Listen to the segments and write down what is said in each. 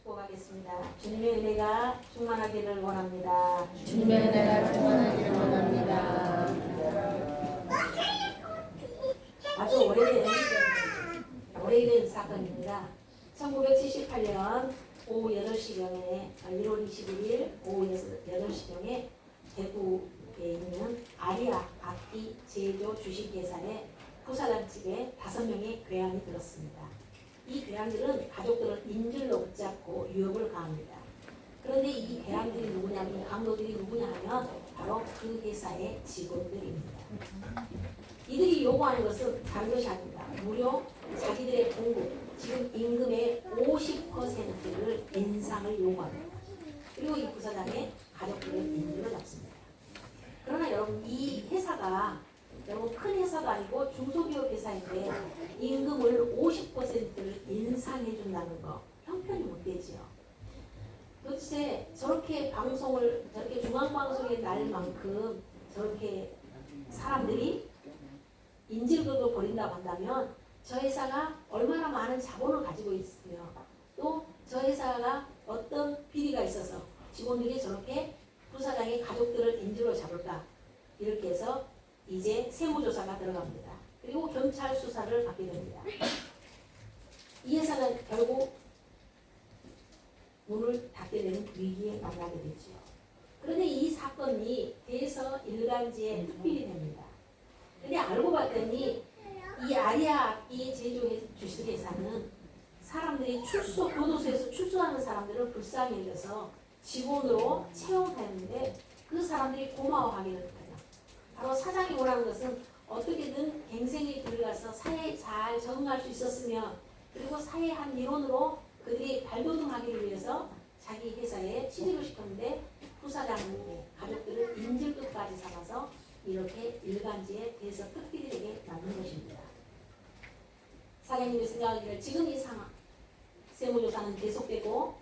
축복하겠습니다. 주님의 은혜가 충만하기를 원합니다. 주님의 은혜가 충만하기를 원합니다. 아주 오래된 사건입니다. 1978년 오후 8시경에 1월 21일 오후 8시경에 대구에 있는 아리아 악기 제조 주식회사의 부사장 측에 5명의 괴양이 들었습니다. 이 괴양들은 가족들을 인질로 붙잡고 유혹을 가합니다. 그런데 이 괴양들이 누구냐면, 강도들이 누구냐 하면 바로 그 회사의 직원들입니다. 이들이 요구하는 것은 다른 것이 아닙니다. 무려 자기들의 봉급, 지금 임금의 50%를 인상을 요구합니다. 그리고 이 부사장의 가족들을 인질로 잡습니다. 그러나 여러분, 이 회사가 여러분 큰 회사도 아니고 중소기업 회사인데 임금을 50%를 인상해 준다는 거 형편이 못 되지요. 도대체 저렇게 방송을, 저렇게 중앙방송에 날 만큼 저렇게 사람들이 인질극을 벌인다고 한다면 저 회사가 얼마나 많은 자본을 가지고 있으며 또 저 회사가 어떤 비리가 있어서 직원들이 저렇게 부사장의 가족들을 인질로 잡을까, 이렇게 해서 이제 세무조사가 들어갑니다. 그리고 경찰 수사를 받게 됩니다. 이 회사는 결국 문을 닫게 되는 위기에 만나게 되죠. 그런데 이 사건이 대서일간지에 특필이 됩니다. 근데 알고 봤더니 이 아리아 악기 제조 주식회사는 사람들이 교도소에서 출소하는 사람들을 불쌍히 여겨서 직원으로 채용하는데 그 사람들이 고마워하기를 합니다. 바로 사장이 원하는 것은 어떻게든 갱생에 들어가서 사회에 잘 적응할 수 있었으면, 그리고 사회 한 일원으로 그들이 발돋움하기를 위해서 자기 회사에 취직을 시켰는데 부사장의 가족들을 인질극까지 잡아서 이렇게 일간지에 대해서 특필이 되게 만든 것입니다. 사장님이 생각하기를 지금 이 상황, 세무조사는 계속되고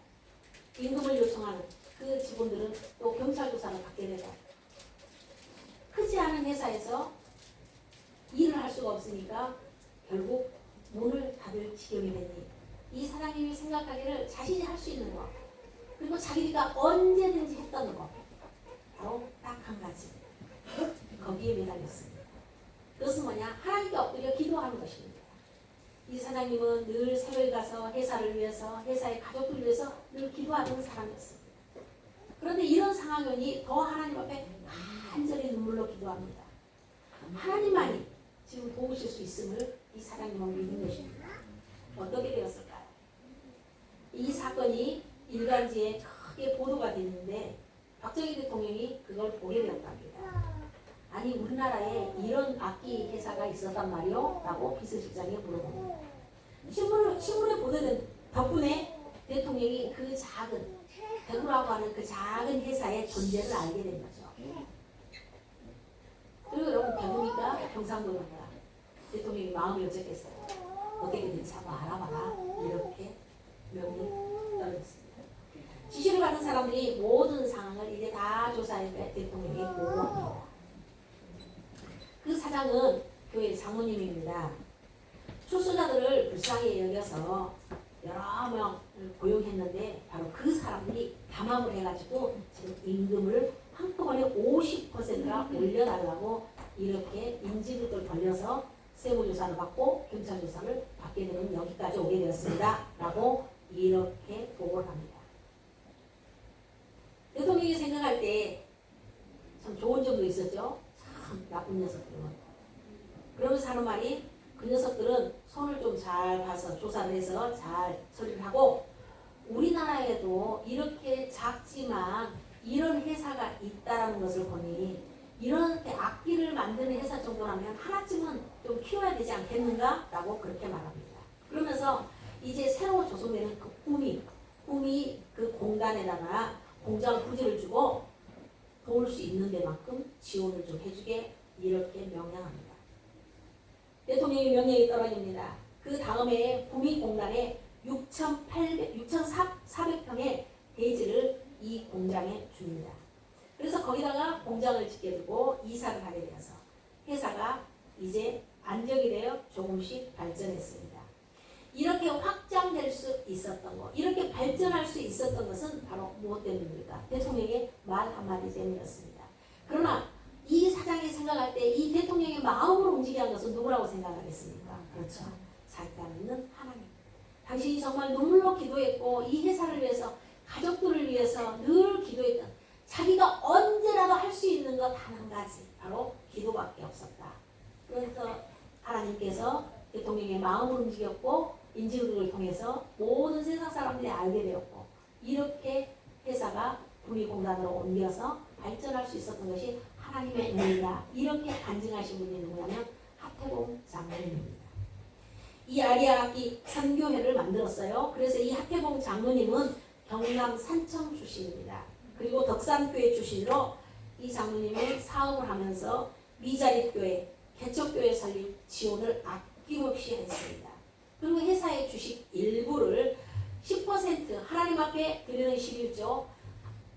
임금을 요청하는 그 직원들은 또 경찰조사를 받게 되고 크지 않은 회사에서 일을 할 수가 없으니까 결국 문을 닫을 지경이 되니 이 사장님이 생각하기를 자신이 할 수 있는 것, 그리고 자기가 언제든지 했던 것, 바로 딱 한 가지, 거기에 매달렸습니다. 그것은 뭐냐? 하나님께 엎드려 기도하는 것입니다. 이 사장님은 늘 새벽에 가서 회사를 위해서, 회사의 가족들을 위해서 늘 기도하는 사람이었습니다. 그런데 이런 상황이니 더 하나님 앞에 간절히 눈물로 기도합니다. 하나님만이 지금 도우실 수 있음을 이 사장님은 믿는 것입니다. 어떻게 되었을까요? 이 사건이 일간지에 크게 보도가 됐는데 박정희 대통령이 그걸 보게 되었답니다. 아니, 우리나라에 이런 악기 회사가 있었단 말이요? 라고 비서실장이 물어봅니다. 신문에 보도된 덕분에 대통령이 그 작은, 대구라고 하는 그 작은 회사의 존재를 알게 된 거죠. 그리고 여러분, 대구니까 경상도니까 대통령이 마음이 어쩌겠어요? 어떻게든지 한번 알아봐라, 이렇게 명령을 떨어졌습니다. 지시를 받은 사람들이 모든 상황을 이제 다 조사해 대통령이 보고합니다. 그 사장은 교회 장모님입니다. 출소자들을 불쌍히 여겨서 여러 명을 고용했는데 바로 그 사람들이 담합을 해가지고 지금 임금을 한꺼번에 50%가 올려달라고 이렇게 인질극을 벌려서 세무조사를 받고 경찰조사를 받게 되면 여기까지 오게 되었습니다. 라고 이렇게 보고를 합니다. 대통령이 생각할 때 참 좋은 점도 있었죠. 참 나쁜 녀석들은. 그러면서 하는 말이, 그 녀석들은 손을 좀 잘 봐서 조사를 해서 잘 처리를 하고, 우리나라에도 이렇게 작지만 이런 회사가 있다는 것을 보니 이렇게 악기를 만드는 회사 정도라면 하나쯤은 좀 키워야 되지 않겠는가? 라고 그렇게 말합니다. 그러면서 이제 새로 조성되는 그 꿈이 그 공단에다가 공장 부지를 주고 도울 수 있는 데만큼 지원을 좀 해주게, 이렇게 명령합니다. 대통령의 명령이 떨어집니다. 그 다음에 구미공단에 6,400평의 대지를 이 공장에 줍니다. 그래서 거기다가 공장을 짓게 되고 이사를 하게 되어서 회사가 이제 안정이 되어 조금씩 발전했습니다. 이렇게 확장될 수 있었던 것, 이렇게 발전할 수 있었던 것은 바로 무엇 때문입니까? 대통령의 말 한마디 때문이었습니다. 그러나 이 사장이 생각할 때 이 대통령의 마음으로 움직이게 한 것은 누구라고 생각하겠습니까? 그렇죠. 자기가 믿는 하나님. 당신이 정말 눈물로 기도했고 이 회사를 위해서, 가족들을 위해서 늘 기도했던, 자기가 언제라도 할 수 있는 것 단 한 가지, 바로 기도밖에 없었다. 그래서 하나님께서 대통령의 마음을 움직였고 인질극을 통해서 모든 세상 사람들이 알게 되었고, 이렇게 회사가 국립공단으로 옮겨서 발전할 수 있었던 것이 하나님의 은혜다. 이렇게 간증하신 분이 누구냐면 하태봉 장로님입니다. 이 아리아기 선교회를 만들었어요. 그래서 이 하태봉 장로님은 경남 산청 출신입니다. 그리고 덕산교회 출신으로 이 장로님은 사업을 하면서 미자립교회, 개척교회 설립 지원을 아낌없이 했습니다. 그리고 회사의 주식 일부를 10% 하나님 앞에 드리는 11조,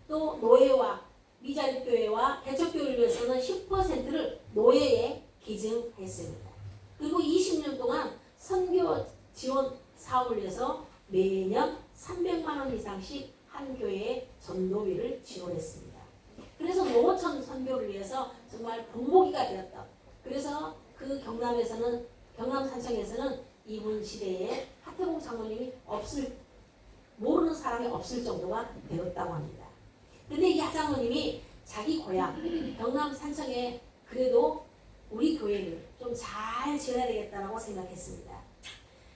또 노예와 미자립교회와 개척교회를 위해서는 10%를 노예에 기증했습니다. 그리고 20년 동안 선교 지원 사업을 위해서 매년 300만 원 이상씩 한 교회에 전도비를 지원했습니다. 그래서 노천 선교를 위해서 정말 본보기가 되었다. 그래서 그 경남에서는, 경남 산청에서는 이분 시대에 하태봉 장로님이 모르는 사람이 없을 정도가 되었다고 합니다. 근데 이 하장로님이 자기 고향 경남 산청에 그래도 우리 교회를 좀 잘 지어야 되겠다라고 생각했습니다.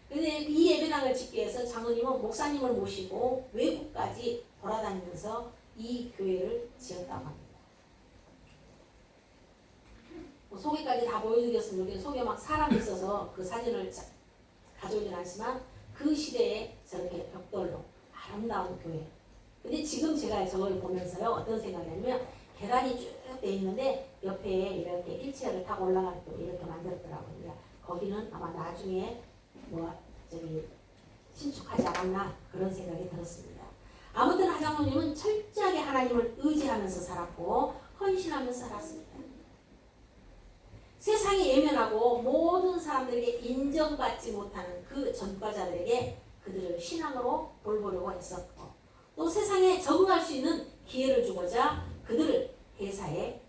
근데 이 예배당을 짓기 위해서 장로님은 목사님을 모시고 외국까지 돌아다니면서 이 교회를 지었다고 합니다. 뭐 소개까지 다 보여드렸으면 여기 속에 막 사람이 있어서 그 사진을 가져오진 않지만 그 시대에 저렇게 벽돌로 아름다운 교회. 근데 지금 제가 저걸 보면서요 어떤 생각이 나냐면 계단이 쭉 돼 있는데 옆에 이렇게 휠체어를 타고 올라가도록 이렇게 만들었더라고요. 거기는 아마 나중에 신축하지 않았나 그런 생각이 들었습니다. 아무튼 하장로님은 철저하게 하나님을 의지하면서 살았고 헌신하면서 살았습니다. 세상이 예면하고 모든 사람들에게 인정받지 못하는 그 전과자들에게 그들을 신앙으로 돌보려고 했었고, 또 세상에 적응할 수 있는 기회를 주고자 그들을 회사에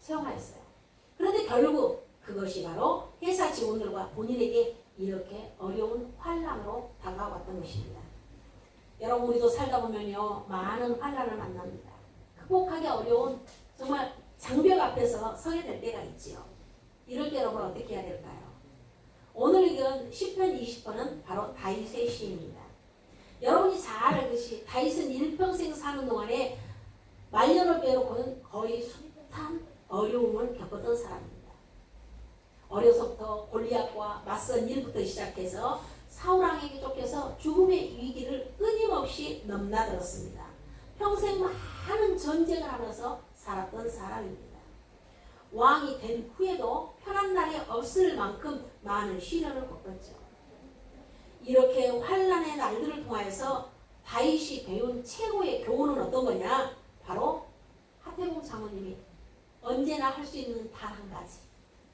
채용하였어요. 그런데 결국 그것이 바로 회사 직원들과 본인에게 이렇게 어려운 환난으로 다가왔던 것입니다. 여러분, 우리도 살다 보면요 많은 환난을 만납니다. 극복하기 어려운 정말 장벽 앞에서 서게 될 때가 있지요. 이럴 때 여러분 어떻게 해야 될까요? 오늘 읽은 시편 20편은 바로 다윗의 시입니다. 여러분이 잘 알듯이 다윗은 일평생 사는 동안에 말년을 빼놓고는 거의 숱한 어려움을 겪었던 사람입니다. 어려서부터 골리앗과 맞선 일부터 시작해서 사울왕에게 쫓겨서 죽음의 위기를 끊임없이 넘나들었습니다. 평생 많은 전쟁을 하면서 살았던 사람입니다. 왕이 된 후에도 편한 날이 없을 만큼 많은 시련을 겪었죠. 이렇게 환난의 날들을 통하여서 다윗이 배운 최고의 교훈은 어떤 거냐? 바로 하태봉 장로님이 언제나 할 수 있는 단 한 가지,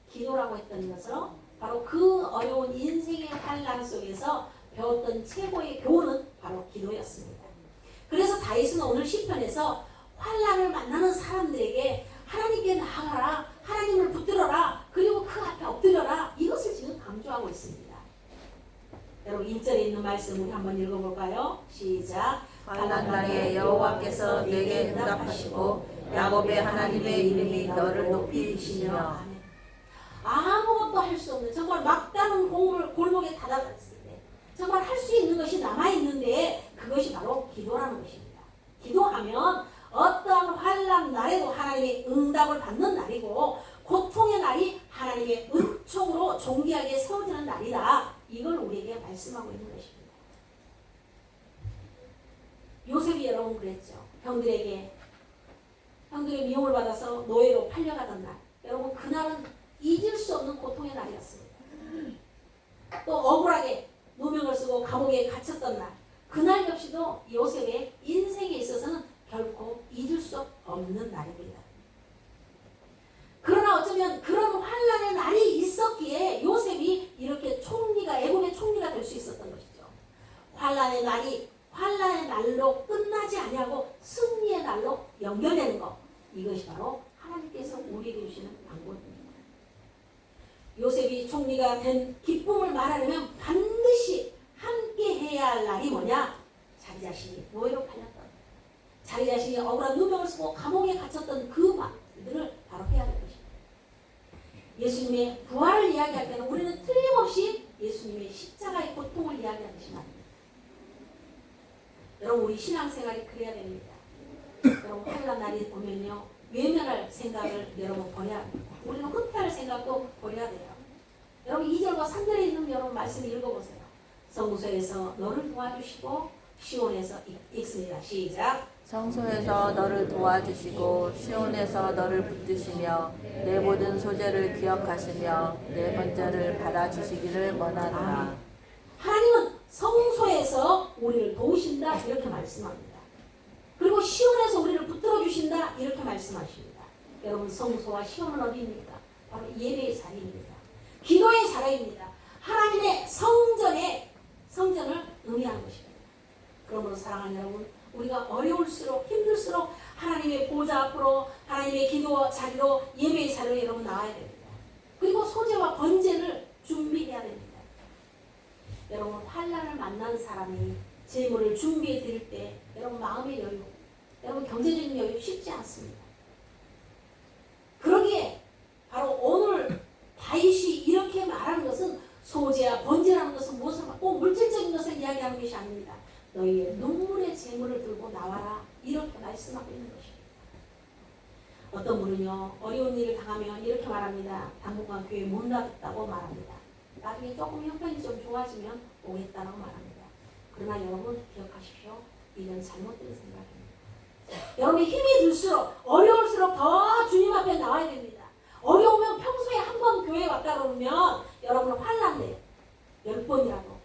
기도라고 했던 것으로 바로 그 어려운 인생의 환난 속에서 배웠던 최고의 교훈은 바로 기도였습니다. 그래서 다윗은 오늘 시편에서 환난을 만나는 사람들에게 하나님께 나아가라, 하나님을 붙들어라, 그리고 그 앞에 엎드려라, 이것을 지금 강조하고 있습니다. 여러분 1절에 있는 말씀 우리 한번 읽어볼까요? 시작. 환난 날에 여호와께서 내게 응답하시고 야곱의 하나님의 이름이 너를 높이 드시며. 아무것도 할 수 없는 정말 막다른 골목에 다다랐을 때 정말 할 수 있는 것이 남아있는데 그것이 바로 기도라는 것입니다. 기도하면 어떠한 환난 날에도 하나님의 응답을 받는 날이고 고통의 날이 하나님의 은총으로 존귀하게 세워지는 날이다. 이걸 우리에게 말씀하고 있는 것입니다. 요셉이 여러분 그랬죠. 형들의 미움을 받아서 노예로 팔려가던 날. 여러분 그날은 잊을 수 없는 고통의 날이었습니다. 또 억울하게 누명을 쓰고 감옥에 갇혔던 날. 그날 역시도 요셉의 인생에 있어서는 결코 잊을 수 없는 날입니다. 그러나 어쩌면 그런 환란의 날이 있었기에 요셉이 이렇게 애굽의 총리가 될 수 있었던 것이죠. 환란의 날로 끝나지 아니하고 승리의 날로 연결되는 것. 이것이 바로 하나님께서 우리에게 주시는 방법입니다. 요셉이 총리가 된 기쁨을 말하려면 반드시 함께 해야 할 날이 뭐냐? 자기 자신이 노예로 팔렸던, 자기 자신이 억울한 누명을 쓰고 감옥에 gat혔던 그 말들을 바로 해야 될 것입니다. 예수님의 부활을 이야기할 때는 우리는 틀림없이 예수님의 십자가의 고통을 이야기하듯이 말입니다. 여러분, 우리 신앙생활이 그래야 됩니다. 여러분, 환난 날이 오면요, 외면할 생각을 여러분 버려야 합니다. 우리는 후퇴할 생각도 버려야 돼요. 여러분, 2절과 3절에 있는 여러분 말씀 읽어보세요. 성소에서 너를 도와주시고 시온에서 읽습니다. 시작. 성소에서 너를 도와주시고 시온에서 너를 붙드시며 내 모든 소재를 기억하시며 내 번제를 받아주시기를 원하노라. 하나님은 성소에서 우리를 도우신다 이렇게 말씀합니다. 그리고 시온에서 우리를 붙들어 주신다 이렇게 말씀하십니다. 여러분, 성소와 시온은 어디입니까? 바로 예배의 자리입니다. 기도의 자리입니다. 하나님의 성전을 의미하는 것입니다. 그러므로 사랑하는 여러분, 우리가 어려울수록 힘들수록 하나님의 보좌 앞으로, 하나님의 기도 자리로, 예배의 자리로 여러분 나와야 됩니다. 그리고 소재와 번제를 준비해야 됩니다. 여러분, 환난을 만난 사람이 재물을 준비해 드릴 때 여러분 마음의 여유, 여러분 경제적인 여유 쉽지 않습니다. 그러기에 바로 오늘 다윗이 이렇게 말하는 것은 소재와 번제라는 것은 무엇을 꼭 물질적인 것을 이야기하는 것이 아닙니다. 너희의 눈물의 재물을 들고 나와라 이렇게 말씀하고 있는 것입니다. 어떤 분은요, 어려운 일을 당하면 이렇게 말합니다. 당분간 교회 못 나갔다고 말합니다. 나중에 조금 형편이 좀 좋아지면 오겠다라고 말합니다. 그러나 여러분 기억하십시오. 이건 잘못된 생각입니다. 여러분이 힘이 들수록 어려울수록 더 주님 앞에 나와야 됩니다. 어려우면 평소에 한 번 교회에 왔다 그러면 여러분은 환난돼요. 10번이라도.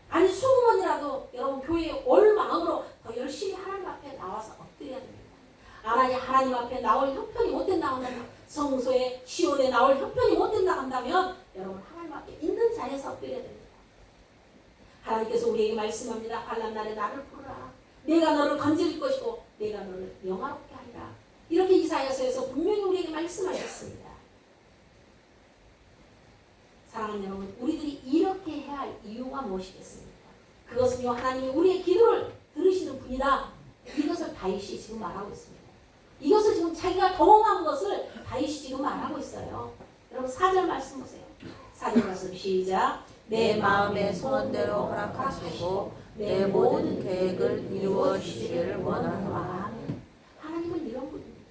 아니 20번이라도 여러분 교회에 올 마음으로 더 열심히 하나님 앞에 나와서 엎드려야 됩니다. 하나님 앞에 나올 형편이 못 된다고 한다면, 성소에 시온에 나올 형편이 못 된다고 한다면 여러분 하나님 앞에 있는 자리에서 엎드려야 됩니다. 하나님께서 우리에게 말씀합니다. 환난 날에 나를 부르라. 내가 너를 건질 것이고 내가 너를 영화롭게 하리라. 이렇게 이사야서에서 분명히 우리에게 말씀하셨습니다. 사랑하는 여러분, 우리들이 이렇게 해야 할 이유가 무엇이겠습니까? 그것은요, 하나님이 우리의 기도를 들으시는 분이다. 이것을 다윗이 지금 말하고 있습니다. 이것을 지금 자기가 경험한 것을 다윗이 지금 말하고 있어요. 여러분 4절 말씀 보세요. 4절 말씀 시작. 내 마음의 소원대로 허락하시고 내 모든 계획을 이루어 주시기를 원하노라. 하나님은 이런 분입니다.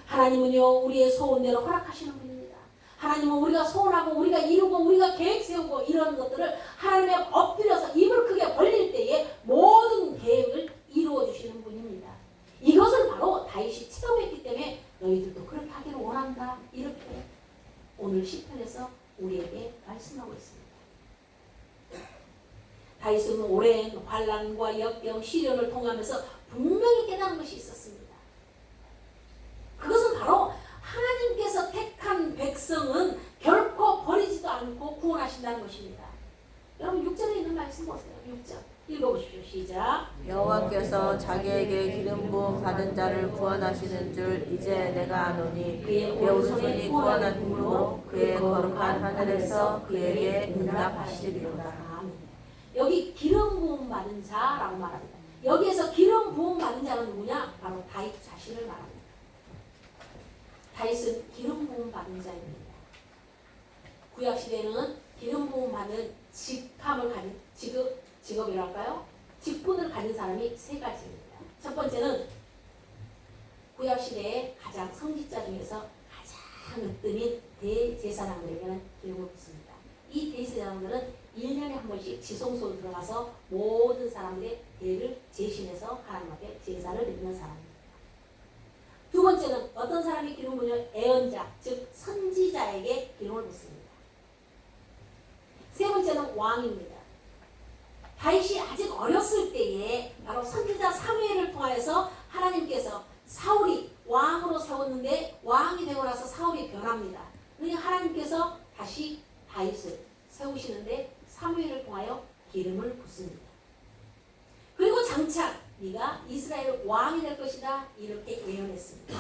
하나님은요, 우리의 소원대로 허락하시는 분입니다. 하나님은 우리가 소원하고 우리가 이루고 우리가 계획 세우고 이런 것들을 하나님에 엎드려서 입을 크게 벌릴 때에 모든 계획을 이루어 주시는 분입니다. 이것을 바로 다윗이 체험했기 때문에 너희들도 그렇게 하기를 원한다. 이렇게 오늘 시편에서 우리에게 말씀하고 있습니다. 다윗은 오랜 환난과 역경, 시련을 통하면서 분명히 깨달은 것이 있었습니다. 그것은 바로 하나님께서 택한 백성은 결코 버리지도 않고 구원하신다는 것입니다. 여러분 6절에 있는 말씀 보세요. 6절 읽어보십시오. 시작. 여호와께서 자기에게 기름 부음 받은 자를 구원하시는 줄 이제 내가 아노니 그의 오른손이 구원한 힘으로 그의 거룩한 하늘에서 그에게 응답하시리로다. 여기 기름 부음 받은 자라고 말합니다. 여기에서 기름 부음 받은 자는 누구냐? 바로 다윗 자신을 말합니다. 다윗은 기름 부음 받은 자입니다. 구약 시대는 기름 부음 받은 직함을 가진 직업이랄까요? 직분을 가진 사람이 세 가지입니다. 첫 번째는 구약 시대의 가장 성직자 중에서 가장 으뜸인 대제사장들에게는 기름을 붓습니다. 이 대제사장들은 1년에 한 번씩 지성소로 들어가서 모든 사람들의 대를 제신해서 하나님 앞에 제사를 드리는 사람입니다. 두 번째는 어떤 사람이 기름을 부으냐? 애언자, 즉 선지자에게 기름을 붓습니다. 세 번째는 왕입니다. 다윗이 아직 어렸을 때에 바로 선지자 사무엘을 통하여서 하나님께서 사울이 왕으로 세웠는데 왕이 되고 나서 사울이 변합니다. 그러니까 하나님께서 다시 다윗을 세우시는데 사무엘을 통하여 기름을 붓습니다. 그리고 장차 네가 이스라엘 왕이 될 것이다 이렇게 예언했습니다.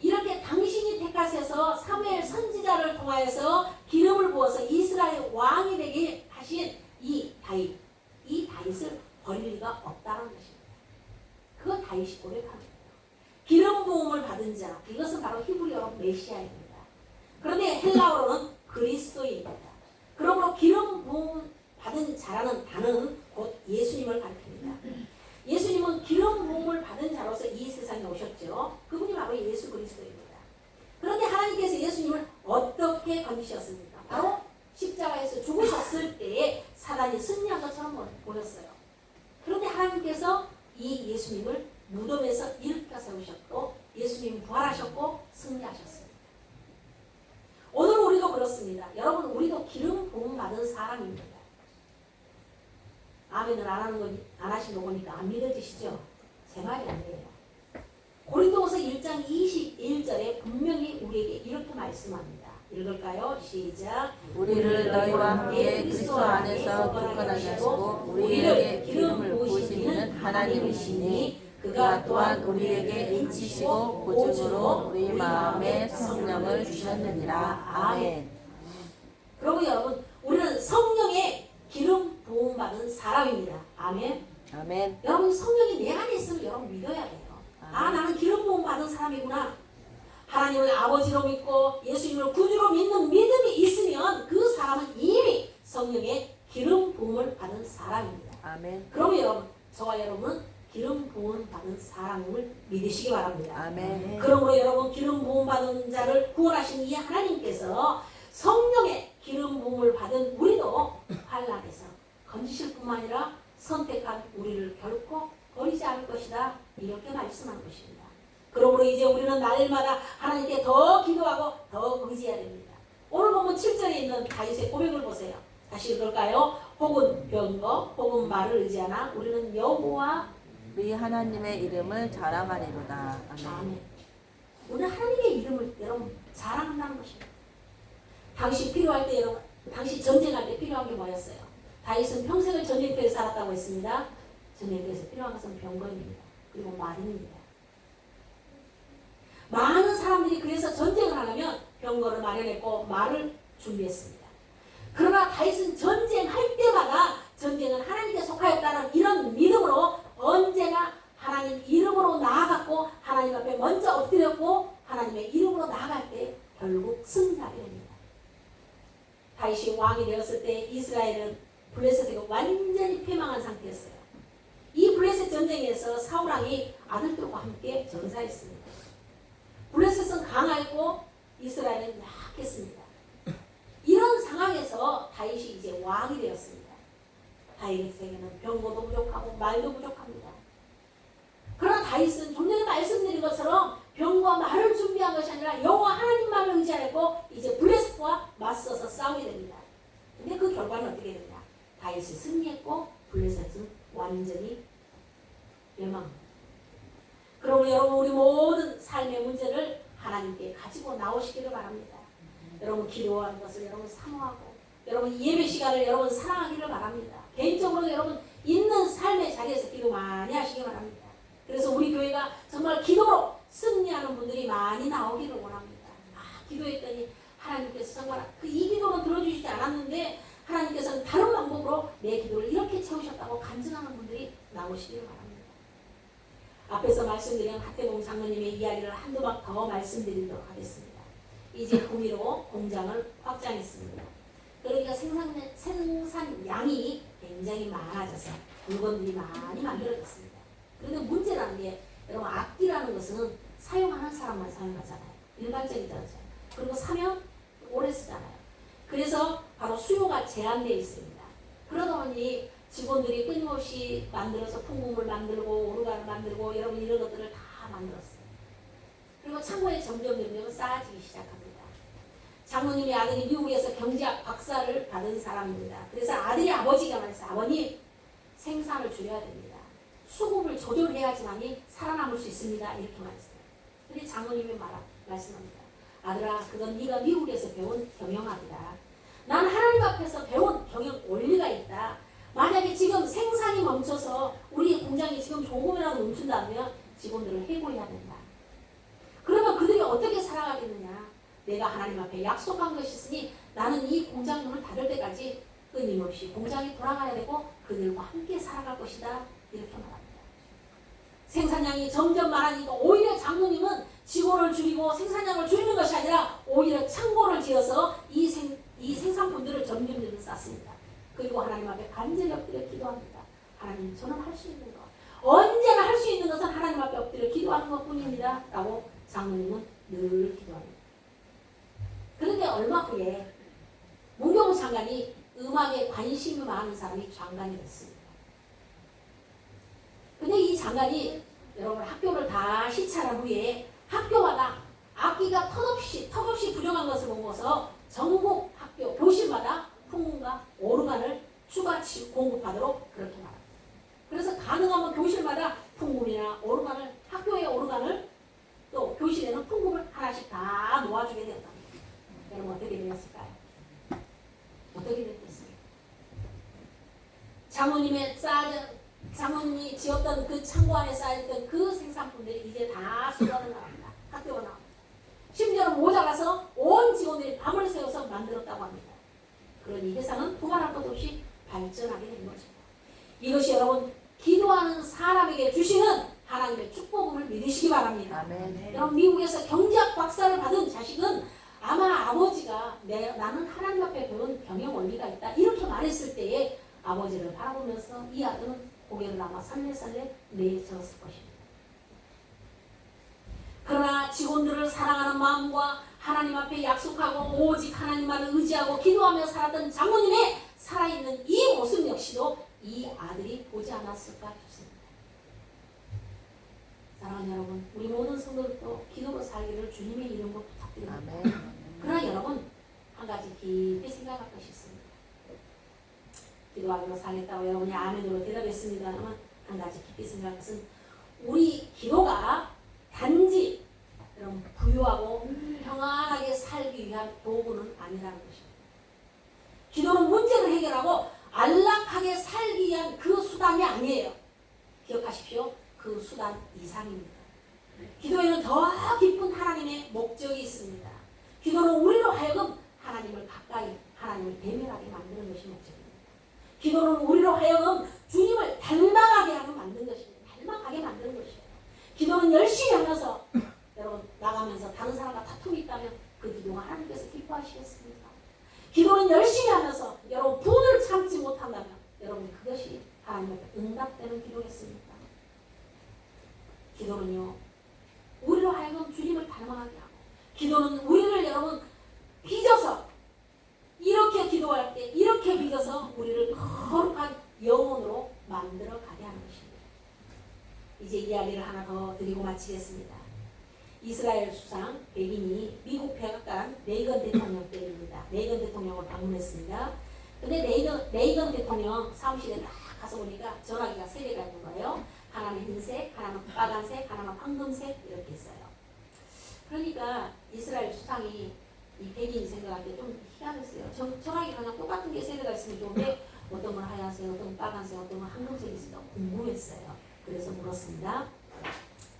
이렇게 당신이 택하셔서 사무엘 선지자를 통하여서 기름을 부어서 이스라엘 왕이 되게 하신 이 다윗을 버릴 리가 없다는 것입니다. 그거 다윗이 고백하는 거예요. 기름 부음을 받은 자, 이것은 바로 히브리어로 메시아입니다. 그런데 헬라어로는 그리스도입니다. 그러므로 기름 부음 받은 자라는 단어는 곧 예수님을 가리킵니다. 예수님은 기름 부음을 받은 자로서 이 세상에 오셨죠. 그분이 바로 예수 그리스도입니다. 그런데 하나님께서 예수님을 어떻게 건지셨습니까? 바로 십자가에서 죽으셨을 때에 사단이 승리한 것처럼 보였어요. 그런데 하나님께서 이 예수님을 무덤에서 일으켜 세우셨고 예수님 부활하셨고 승리하셨습니다. 오늘 우리도 그렇습니다. 여러분 우리도 기름 부음 받은 사람입니다. 아멘을 안 하신 거 보니까 안 믿어지시죠? 제 말이 아니에요. 고린도후서 1장 21절에 분명히 우리에게 이렇게 말씀합니다. 읽을까요? 시작. 우리를 너희와 함께 그리스도 안에서 굳건하게 하시고 우리에게 기름을 부으신 이는 하나님이시니 그가 또한 우리에게 인치시고 보증으로 우리 마음에 성령을 주셨느니라. 아멘. 그러고 여러분 우리는 성령의 기름 부음 받은 사람입니다. 아멘. 아멘. 여러분 성령이 내 안에 있으면 여러분 믿어야 돼요. 아 나는 기름 부음 받은 사람이구나. 하나님을 아버지로 믿고 예수님을 구주로 믿는 믿음이 있으면 그 사람은 이미 성령의 기름 부음을 받은 사람입니다. 아멘. 그러면 여러분 저와 여러분은 기름 부음 받은 사람임을 믿으시기 바랍니다. 아멘. 그러므로 여러분 기름 부음 받은 자를 구원하신 이 하나님께서 성령의 기름 부음을 받은 우리도 환난에서 건지실 뿐만 아니라 선택한 우리를 결코 버리지 않을 것이다 이렇게 말씀한 것입니다. 그러므로 이제 우리는 날마다 하나님께 더 기도하고 더 의지해야 됩니다. 오늘 보면 7절에 있는 다윗의 고백을 보세요. 다시 읽을까요? 혹은 병거 혹은 말을 의지하나 우리는 여호와 우리 하나님의 이름을 자랑하리로다. 아멘. 아멘. 오늘 하나님의 이름을 여러분 자랑한다는 것입니다. 당시 필요할 때 여러분, 당시 전쟁할 때 필요한 게 뭐였어요? 다윗은 평생을 전쟁터에서 살았다고 했습니다. 전쟁터에서 필요한 것은 병거입니다. 그리고 말입니다. 많은 사람들이 그래서 전쟁을 하려면 병거를 마련했고 말을 준비했습니다. 그러나 다윗은 전쟁할 때마다 전쟁은 하나님께 속하였다는 이런 믿음으로 언제나 하나님 이름으로 나아갔고 하나님 앞에 먼저 엎드렸고 하나님의 이름으로 나아갈 때 결국 승리하게 됩니다. 다윗이 왕이 되었을 때 이스라엘은 블레셋에게 완전히 패망한 상태였어요. 이 블레셋 전쟁에서 사울왕이 아들들과 함께 전사했습니다. 블레셋은 강하였고 이스라엘은 약했습니다. 이런 상황에서 다윗이 이제 왕이 되었습니다. 다윗에게는 병거도 부족하고 말도 부족합니다. 그러나 다윗은 좀 전에 말씀드린 것처럼 병과 말을 준비한 것이 아니라 여호와 하나님만을 의지하고 이제 블레셋과 맞서서 싸우게 됩니다. 근데 그 결과는 어떻게 되냐? 다윗이 승리했고 블레셋은 완전히 멸망합니다. 그러므로 여러분 우리 모든 삶의 문제를 하나님께 가지고 나오시기를 바랍니다. 여러분 기도하는 것을 여러분 사모하고 여러분 예배 시간을 여러분 사랑하기를 바랍니다. 개인적으로 여러분 있는 삶의 자리에서 기도 많이 하시기 바랍니다. 그래서 우리 교회가 정말 기도로 승리하는 분들이 많이 나오기를 원합니다. 기도했더니 하나님께서 정말 이 기도는 들어주시지 않았는데 하나님께서는 다른 방법으로 내 기도를 이렇게 채우셨다고 간증하는 분들이 나오시기를 바랍니다. 앞에서 말씀드린 하태봉 장로님의 이야기를 한두 박 더 말씀드리도록 하겠습니다. 이제 구미로 공장을 확장했습니다. 그러니까 생산량이 굉장히 많아져서 물건들이 많이 만들어졌습니다. 그런데 문제라는 게 여러분 악기라는 것은 사용하는 사람만 사용하잖아요. 일반적이잖아요. 그리고 사면 오래 쓰잖아요. 그래서 바로 수요가 제한되어 있습니다. 그러다 보니 직원들이 끊임없이 만들어서 풍금을 만들고 오르간을 만들고 여러분 이런 것들을 다 만들었어요. 그리고 창고에 점점 쌓아지기 시작합니다. 장로님의 아들이 미국에서 경제학 박사를 받은 사람입니다. 그래서 아들이 아버지가 말했어요. 아버님 생산을 줄여야 됩니다. 수급을 조절해야지만이 살아남을 수 있습니다. 이렇게 말했어요. 근데 장모님이 말씀합니다. 아들아, 그건 네가 미국에서 배운 경영학이다. 난 하나님 앞에서 배운 경영 원리가 있다. 만약에 지금 생산이 멈춰서 우리 공장이 지금 조금이라도 멈춘다면 직원들을 해고해야 된다. 그러면 그들이 어떻게 살아가겠느냐? 내가 하나님 앞에 약속한 것이 있으니 나는 이 공장 문을 닫을 때까지 끊임없이 공장이 돌아가야 되고 그들과 함께 살아갈 것이다. 이렇게 말합니다. 생산량이 점점 많아지니까 오히려 장모님은 직원을 줄이고 생산량을 줄이는 것이 아니라 오히려 창고를 지어서 이 생산품들을 점점 쌓습니다. 그리고 하나님 앞에 간절히 엎드려 기도합니다. 하나님, 저는 할 수 있는 것, 언제나 할 수 있는 것은 하나님 앞에 엎드려 기도하는 것뿐입니다. 라고 장모님은 늘 기도합니다. 그런데 얼마 후에 문경호 장관이 음악에 관심이 많은 사람이 장관이 됐습니다. 근데 이 장관이 여러분 학교를 다 시찰한 후에 학교마다 악기가 턱없이 부족한 것을 보고서 전국 학교 교실마다 풍문과 오르간을 추가 공급하도록 그렇게 말합니다. 그래서 가능하면 교실마다 풍문이나 오르간을 학교의 오르간을 또 교실에는 풍문을 하나씩 다 놓아주게 되었답니다. 여러분 어떻게 되었을까요? 어떻게 됐겠습니까? 장모님이 지었던 그 창고 안에 쌓였던 그 생산품들이 이제 다 쏟아져 나갑니다. 학교가 나옵니다. 심지어는 모자라서 온 직원들이 밤을 새워서 만들었다고 합니다. 그러니 회사는 두말할 것 없이 발전하게 된 거죠. 이것이 여러분 기도하는 사람에게 주시는 하나님의 축복을 믿으시기 바랍니다. 아멘. 여러분 미국에서 경제학 박사를 받은 자식은 아마 아버지가 나는 하나님 앞에 배운 경영 원리가 있다 이렇게 말했을 때에 아버지를 바라보면서 이 아들은 고개를 아마 살래살래 내쳤을 것입니다. 그러나 직원들을 사랑하는 마음과 하나님 앞에 약속하고 오직 하나님만을 의지하고 기도하며 살았던 장모님의 살아있는 이 모습 역시도 이 아들이 보지 않았을까 싶습니다. 사랑하는 여러분, 우리 모든 성도들도 기도로 살기를 주님의 이름으로 부탁드립니다. 아멘. 그러나 여러분, 한 가지 깊이 생각할 것이 있습니다. 기도하기로 살겠다고 여러분이 아멘으로 대답했습니다만 한 가지 깊이 생각할 것은 우리 기도가 단지 여러분 부유하고 평안하게 살기 위한 도구는 아니라는 것입니다. 기도는 문제를 해결하고 안락하게 살기 위한 그 수단이 아니에요. 기억하십시오. 그 수단 이상입니다. 기도에는 더 깊은 하나님의 목적이 있습니다. 기도는 우리로 하여금 하나님을 가까이, 하나님을 대면하게 만드는 것이 목적입니다. 기도는 우리로 하여금 주님을 닮아가게 하는 만드는 것입니다. 닮아가게 만드는 것이에요. 기도는 열심히 하면서 여러분 나가면서 다른 사람과 다툼이 있다면 그 기도가 하나님께서 기뻐하시겠습니까? 기도는 열심히 하면서 여러분 분을 참지 못한다면 여러분 그것이 하나님 앞에 응답되는 기도겠습니까? 기도는요 우리로 하여금 주님을 닮아가게 하고 기도는 우리를 여러분 빚어서 이렇게 기도할 때 이렇게 빚어서 우리를 거룩한 영혼으로 만들어 가게 하는 것입니다. 이제 이야기를 하나 더 드리고 마치겠습니다. 이스라엘 수상 백인이 미국 백악관 레이건 대통령 때입니다. 레이건 대통령을 방문했습니다. 근데 레이건 대통령 사무실에 딱 가서 보니까 전화기가 3개가 있는 거예요. 하나는 흰색, 하나는 빨간색, 하나는 황금색 이렇게 있어요. 그러니까 이스라엘 수상이 이 백인이 생각할 때 좀 희한했어요. 전화기가 그냥 똑같은 게 3개가 있으면 좋은데 어떤 건 하얀색, 어떤 건 빨간색, 어떤 건 황금색이 있으니까 궁금했어요. 그래서 물었습니다.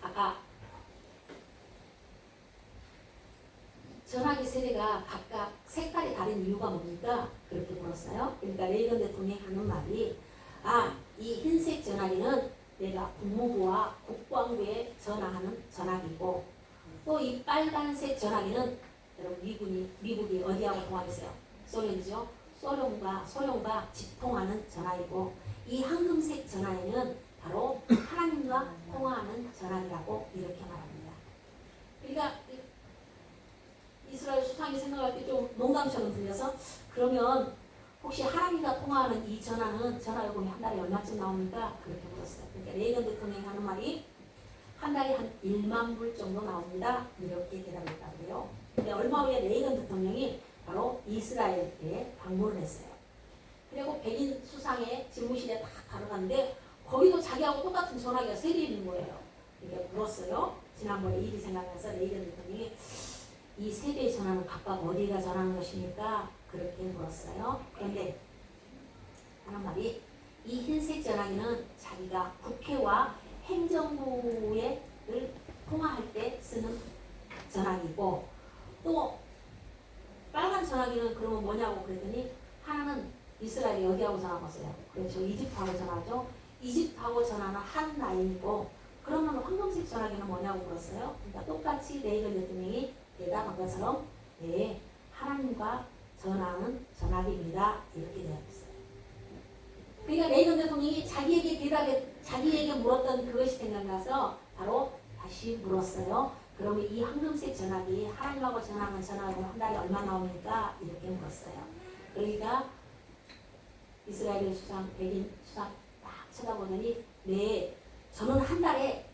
아까 전화기 세대가 각각 색깔이 다른 이유가 뭡니까? 그렇게 물었어요. 그러니까 레이건 대통령이 하는 말이 이 흰색 전화기는 내가 국무부와 국방부에 전화하는 전화기고 또 이 빨간색 전화기는 여러분 미국이 어디하고 통하겠어요? 소련이죠. 소련과 직통하는 전화기고 이 황금색 전화기는 바로 하나님과 통화하는 전화기라고 이렇게 말합니다. 그러니까 이스라엘 수상이 생각할 때 좀 농담처럼 들려서 그러면 혹시 하나님과 통화하는 이 전화는 전화요금이 한 달에 얼마쯤 나옵니까? 그렇게 물었어요. 그러니까 레이건 대통령이 하는 말이 한 달에 한 1만 불 정도 나옵니다. 이렇게 대답했다고요. 근데 얼마 후에 레이건 대통령이 바로 이스라엘에 방문을 했어요. 그리고 백인 수상의 집무실에 딱 가려갔는데 거기도 자기하고 똑같은 전화기가 3개 있는 거예요. 이렇게 물었어요. 지난번에 일이 생각나서 레이건 대통령이 이 세대의 전환은 각각 어디가 전하는 것입니까? 그렇게 물었어요. 그런데 하는 말이 이 흰색 전화기는 자기가 국회와 행정부를 통화할 때 쓰는 전화기고 또 빨간 전화기는 그러면 뭐냐고 그랬더니 하나는 이스라엘이 여기하고 전화하고 있어요. 그렇죠. 이집트하고 전화하죠. 이집트하고 전화는 한 라인이고 그러면 황금색 전화기는 뭐냐고 물었어요. 그러니까 똑같이 레이건 대통령이 대답한 것처럼 네, 하나님과 전화하는 전화기입니다. 이렇게 대답했어요. 그러니까 레이건 대통령이 자기에게 물었던 그것이 생각나서 바로 다시 물었어요. 그러면 이 황금색 전화기 하나님하고 전화하는 전화기는 한 달에 얼마 나옵니까? 이렇게 물었어요. 그러니까 이스라엘의 수상, 백인 수상 딱 쳐다보더니 네, 저는 한 달에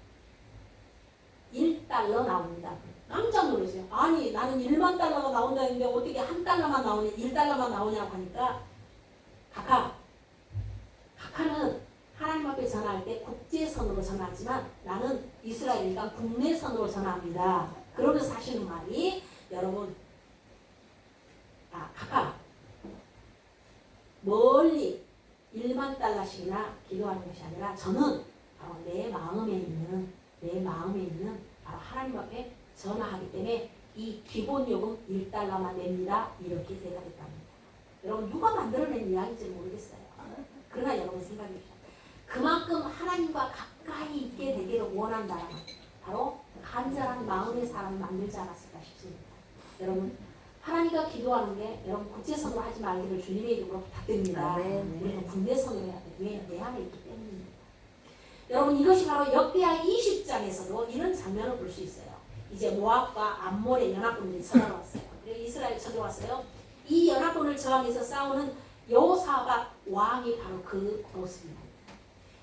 1달러 나옵니다. 깜짝 놀랐어요. 아니 나는 1만 달러가 나온다는데 어떻게 한 달러만 나오냐 1달러만 나오냐고 하니까 각하는 하나님 앞에 전화할 때 국제선으로 전화하지만 나는 이스라엘이니까 국내선으로 전화합니다. 그러면서 하시는 말이 여러분 각하 멀리 1만 달러씩이나 기도하는 것이 아니라 저는 바로 내 마음에 있는 바로 하나님 앞에 전화하기 때문에 이 기본 요금 1달러만 냅니다. 이렇게 대답했답니다. 여러분 누가 만들어낸 이야기인지 모르겠어요. 그러나 여러분 생각해 보십시오. 그만큼 하나님과 가까이 있게 되기를 원한다라는 바로 간절한 마음의 사람을 만들지 않았을까 싶습니다. 여러분 하나님과 기도하는 게 여러분 국제선으로 하지 말기를 주님의 이름으로 부탁드립니다. 우리는 국내선으로 해야 돼. 왜? 내 안에 있기 때문입니다. 여러분 이것이 바로 역대하 20장에서도 이런 장면을 볼 수 있어요. 이제 모압과 암몬의 연합군들이 쳐들어왔어요. 그리고 이스라엘 쳐들어왔어요. 이 연합군을 저항해서 싸우는 여호사밧 왕이 바로 그 모습입니다.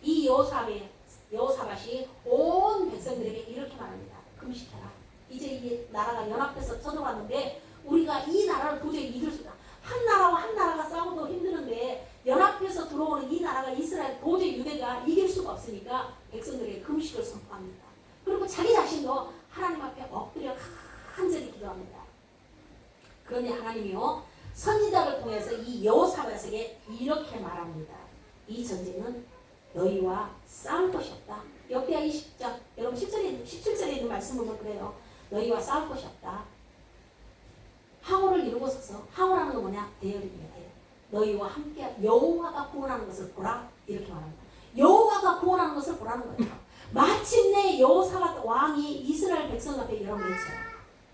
이 여호사밧이 온 백성들에게 이렇게 말합니다. 금식해라. 이제 이 나라가 연합해서 쳐들어왔는데 우리가 이 나라를 도저히 이길 수가 한 나라와 한 나라가 싸우도 힘드는데 연합해서 들어오는 이 나라가 이스라엘 도저히 유대가 이길 수가 없으니까 백성들에게 금식을 선포합니다. 그리고 자기 자신도 하나님 앞에 엎드려 간절히 기도합니다. 그런데 하나님이요 선지자를 통해서 이 여호사밧에게 이렇게 말합니다. 이 전쟁은 너희와 싸울 것이 없다. 역대하 20장 여러분 17절에 있는 말씀 보면 그래요. 너희와 싸울 것이 없다. 항우를 이루고 서서 항우라는 건 뭐냐? 대열입니다. 너희와 함께 여호와가 구원하는 것을 보라. 이렇게 말합니다. 여호와가 구원하는 것을 보라는 거예요. 마침내 여호사밧 왕이 이스라엘 백성 앞에 여러분 외쳐요.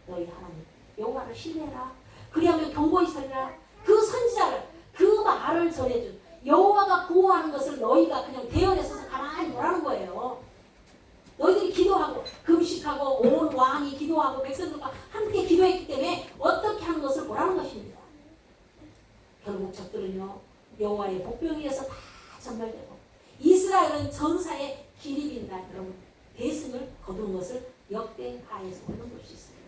너희 하나님 여호와를 신뢰해라. 그리하면 경고히 서리라. 그 선지자를 그 말을 전해준 여호와가 구원하는 것을 너희가 그냥 대열에 서서 가만히 보라는 거예요. 너희들이 기도하고 금식하고 온 왕이 기도하고 백성들과 함께 기도했기 때문에 어떻게 하는 것을 보라는 것입니다. 결국 적들은요 여호와의 복병에 의해서 다 전멸되고 이스라엘은 전사의 기립인다. 여러분 대승을 거둔 것을 역대하에서 우리는 볼 수 있습니다.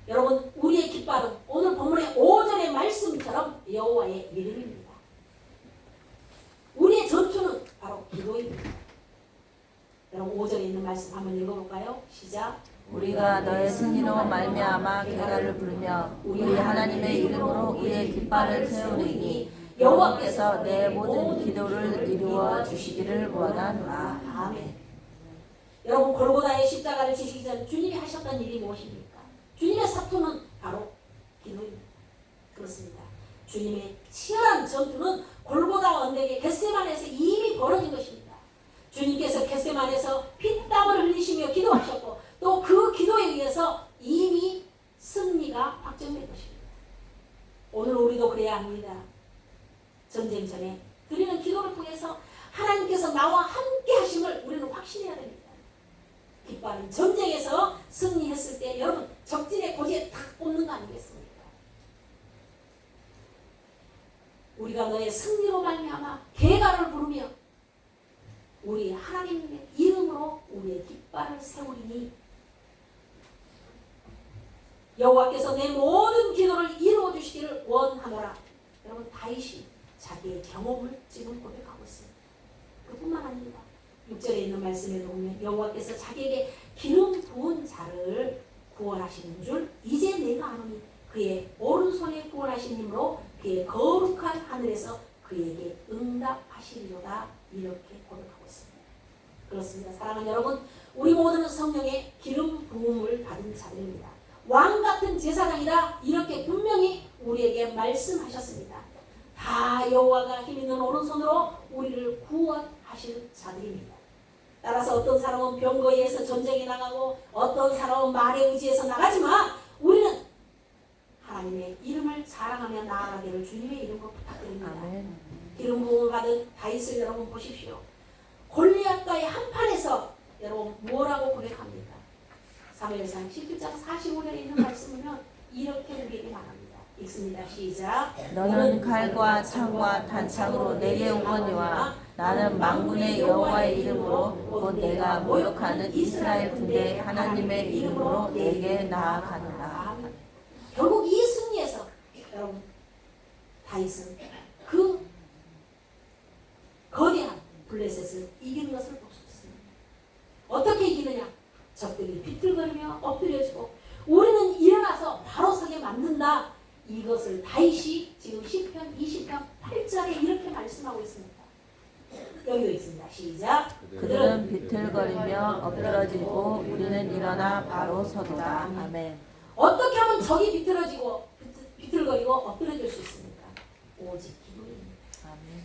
여러분 우리의 깃발은 오늘 본문의 5절의 말씀처럼 여호와의 이름입니다. 우리의 전투는 바로 기도입니다. 여러분 5절에 있는 말씀 한번 읽어볼까요? 시작. 우리가 너의 승리로 말미암아 계가를 부르며 우리 하나님의 이름으로 우리의 깃발을 세우리니 여호와께서 내 모든 기도를 이루어 주시기를 원하노라. 아멘. 여러분 골고다의 십자가를 지시기 전 주님이 하셨던 일이 무엇입니까? 주님의 사투는 바로 기도입니다. 그렇습니다. 주님의 치열한 전투는 골고다 언덕의 겟세마네에서 이미 벌어진 것입니다. 주님께서 겟세마네에서 피땀을 흘리시며 기도하셨고 또 그 기도에 의해서 이미 승리가 확정된 것입니다. 오늘 우리도 그래야 합니다. 전쟁 전에 드리는 기도를 통해서 하나님께서 나와 함께 하심을 우리는 확신해야 됩니다. 깃발은 전쟁에서 승리했을 때 여러분 적진의 고지에 딱 꽂는 거 아니겠습니까? 우리가 너의 승리로 말미암아 계가를 부르며 우리 하나님의 이름으로 우리의 깃발을 세우리니 여호와께서 내 모든 기도를 이루어 주시기를 원하노라. 여러분 다윗이 자기의 경험을 지금 고백하고 있습니다. 그뿐만 아닙니다. 6절에 있는 말씀에 보면 여호와께서 자기에게 기름 부은 자를 구원하시는 줄 이제 내가 아노니 그의 오른손에 구원하신 힘으로 그의 거룩한 하늘에서 그에게 응답하시리로다. 이렇게 고백하고 있습니다. 그렇습니다. 사랑하는 여러분, 우리 모두는 성령의 기름 부음을 받은 자들입니다. 왕 같은 제사장이다. 이렇게 분명히 우리에게 말씀하셨습니다. 다 여호와가 힘 있는 오른손으로 우리를 구원하실 자들입니다. 따라서 어떤 사람은 병거에 의해서 전쟁에 나가고 어떤 사람은 말에 의지해서 나가지만 우리는 하나님의 이름을 자랑하며 나아가기를 주님의 이름으로 부탁드립니다. 아멘. 기름 부음을 받은 다윗을 여러분 보십시오. 골리앗과의 한판에서 여러분 뭐라고 고백합니까? 사무엘상 17장 45절에 있는 말씀이면 이렇게 우리에게 말합니다. 읽습니다. 시작. 너는 칼과 창과 단창으로 내게 오거니와 나는 만군의 여호와의 이름으로 곧 내가 모욕하는 이스라엘 군대 하나님의 이름으로 내게 나아가노라. 아멘. 결국 이 승리에서 여러분 다윗은 그 거대한 블레셋을 이기는 것을 볼 수 있습니다. 어떻게 이기느냐? 적들이 비틀거리며 엎드려지고 우리는 일어나서 바로 서게 만든다. 이것을 다윗이 지금 시편 20편 8절에 이렇게 말씀하고 있습니다. 여기도 있습니다. 시작. 그들은 비틀거리며 엎드러지고 우리는 일어나 바로 서도다. 아멘. 어떻게 하면 적이 비틀거리고 엎드려질 수 있습니까? 오직 기도입니다. 아멘.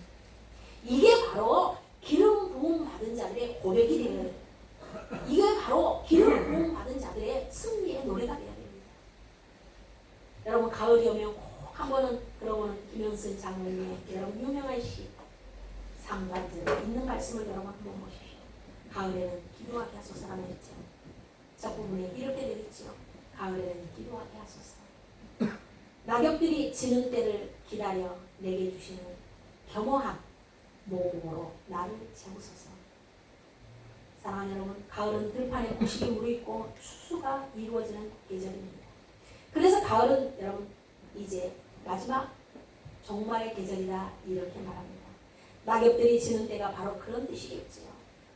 이게 바로 기름 부음 받은 자들의 고백이 되는 거예요. 이게 바로 기름 부음 받은 자들의 승리의 노래가 되어야 됩니다. 여러분 가을이 오면 꼭 한 번은 그러고는 김현승 장로님의 여러분 유명한 시 상관들 있는 말씀을 여러분 한번 보십시오. 가을에는 기도하게 하소서라고 했죠. 첫 부분에 이렇게 되겠죠. 가을에는 기도하게 하소서. 낙엽들이 지는 때를 기다려 내게 주시는 겸허한 모음으로 나를 채우소서. 사랑하는 여러분, 가을은 들판에 구식이 무르익고 추수가 이루어지는 계절입니다. 그래서 가을은 여러분 이제 마지막 종말의 계절이다 이렇게 말합니다. 낙엽들이 지는 때가 바로 그런 뜻이겠죠.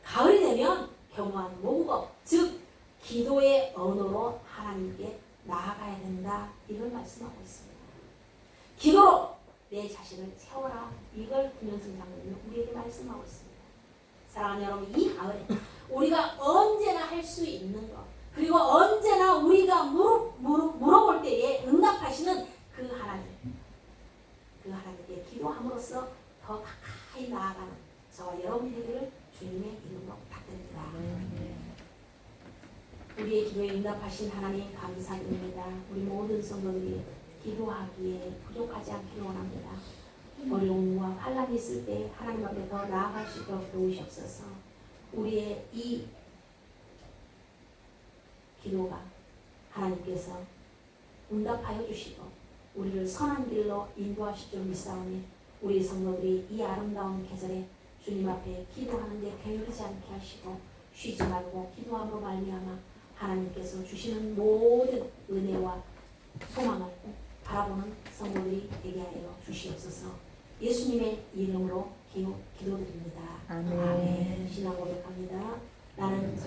가을이 되면 겸허한 모국어, 즉 기도의 언어로 하나님께 나아가야 된다 이걸 말씀하고 있습니다. 기도로 내 자신을 채워라 이걸 김현승 장로님은 우리에게 말씀하고 있습니다. 사랑하는 여러분, 이 가을에 우리가 언제나 할 수 있는 것 그리고 언제나 우리가 물어볼 때에 응답하시는 그 하나님께 기도함으로써 더 가까이 나아가는 저와 여러분이 되기를 주님의 이름으로 부탁드립니다. 우리의 기도에 응답하신 하나님 감사드립니다. 우리 모든 성도들이 기도하기에 부족하지 않기를 원합니다. 어려움과 환란이 있을 때 하나님 앞에 더 나아갈 수 있도록 도우시옵소서. 우리의 이 기도가 하나님께서 응답하여 주시고 우리를 선한 길로 인도하실 줄 믿사오니 우리 성도들이 이 아름다운 계절에 주님 앞에 기도하는 데 게으르지 않게 하시고 쉬지 말고 기도함으로 말미암아 하나님께서 주시는 모든 은혜와 소망을 바라보는 성도들이 되게 하여 주시옵소서. 예수님의 이름으로 기도드립니다. 아멘. 아멘. 신앙 고백합니다. 나는